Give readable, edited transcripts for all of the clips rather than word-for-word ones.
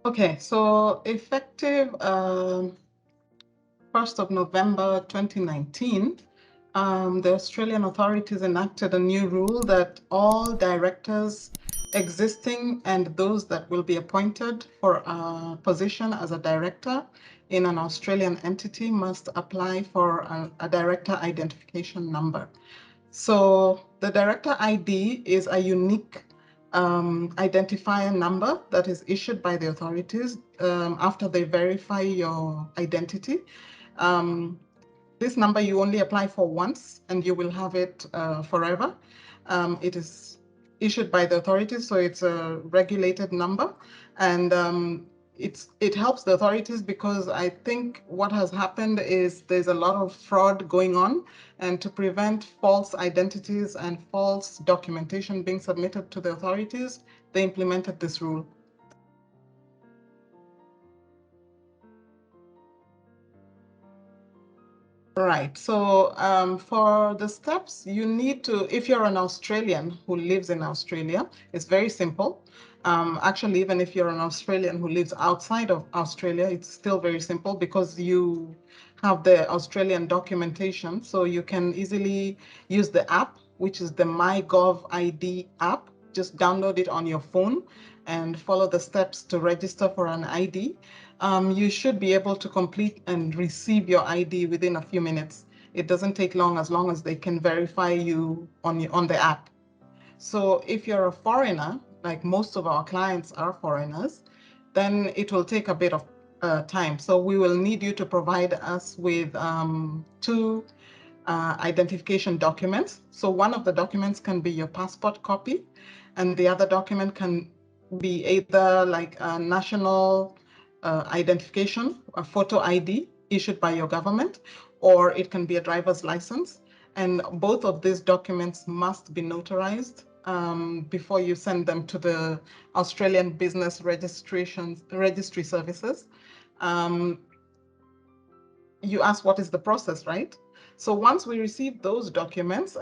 Okay, so effective 1st of November 2019, the Australian authorities enacted a new rule that all directors existing and those that will be appointed for a position as a director in an Australian entity must apply for a director identification number. So the director ID is a unique identifier number that is issued by the authorities after they verify your identity. This number you only apply for once and you will have it forever. It is issued by the authorities, so it's a regulated number. And it helps the authorities because I think what has happened is there's a lot of fraud going on, and to prevent false identities and false documentation being submitted to the authorities, they implemented this rule. Right. So for the steps, you need to, if you're an Australian who lives in Australia, it's very simple. Actually, even if you're an Australian who lives outside of Australia, it's still very simple because you have the Australian documentation. So you can easily use the app, which is the MyGov ID app. Just download it on your phone and follow the steps to register for an ID. You should be able to complete and receive your ID within a few minutes. It doesn't take long as they can verify you on the app. So if you're a foreigner, like most of our clients are foreigners, then it will take a bit of time. So we will need you to provide us with two identification documents. So one of the documents can be your passport copy, and the other document can be either like a national identification, a photo ID issued by your government, or it can be a driver's license. And both of these documents must be notarized before you send them to the Australian Business Registry Services. You asked what is the process, right? So once we receive those documents,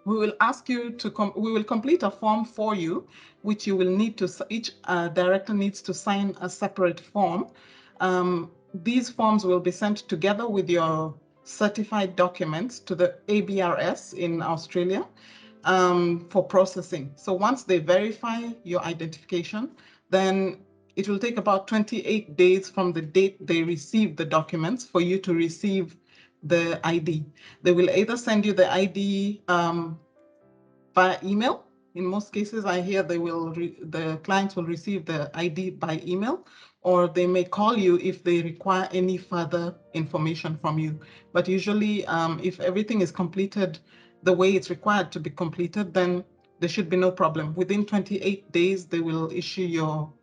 we will ask you to we will complete a form for you, which you will need to, each director needs to sign a separate form. These forms will be sent together with your certified documents to the ABRS in Australia for processing. So once they verify your identification, then it will take about 28 days from the date they receive the documents for you to receive the ID. They will either send you the ID via email. In most cases, I hear the clients will receive the ID by email, or they may call you if they require any further information from you. But usually, if everything is completed the way it's required to be completed, then there should be no problem. Within 28 days, they will issue your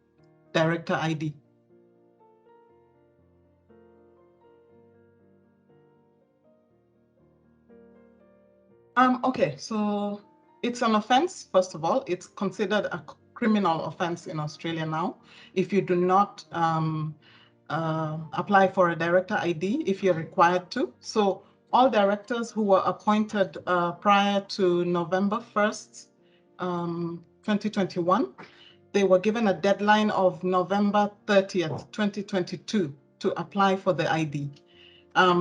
director ID. Okay, so it's an offense, first of all. It's considered a criminal offense in Australia now if you do not apply for a director ID if you're required to. So all directors who were appointed prior to November 1st, 2021, they were given a deadline of November 30th, 2022 to apply for the ID.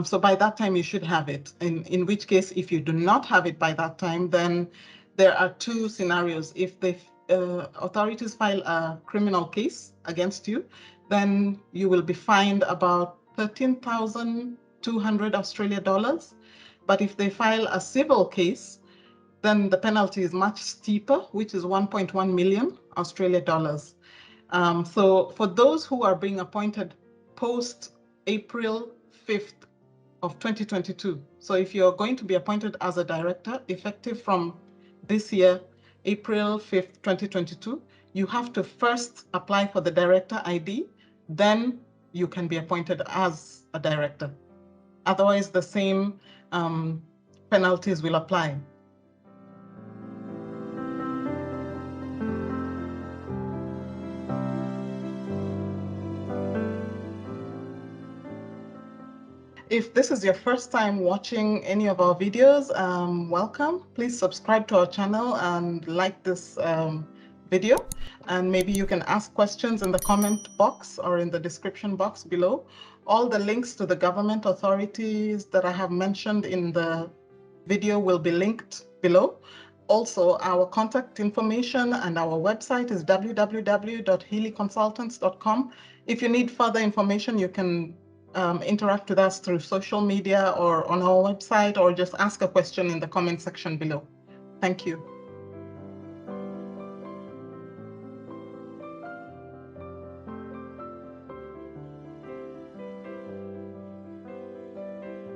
So by that time, you should have it. In which case, if you do not have it by that time, then there are two scenarios. If the authorities file a criminal case against you, then you will be fined about 13,200 Australia dollars. But if they file a civil case, then the penalty is much steeper, which is 1.1 million Australia dollars. So for those who are being appointed post April 5th of 2022, so if you're going to be appointed as a director effective from this year, April 5th, 2022, you have to first apply for the director ID, then you can be appointed as a director. Otherwise, the same penalties will apply. If this is your first time watching any of our videos, welcome. Please subscribe to our channel and like this video, and maybe you can ask questions in the comment box or in the description box below. All the links to the government authorities that I have mentioned in the video will be linked below. Also, our contact information and our website is www.healyconsultants.com. If you need further information, you can interact with us through social media or on our website, or just ask a question in the comment section below. Thank you.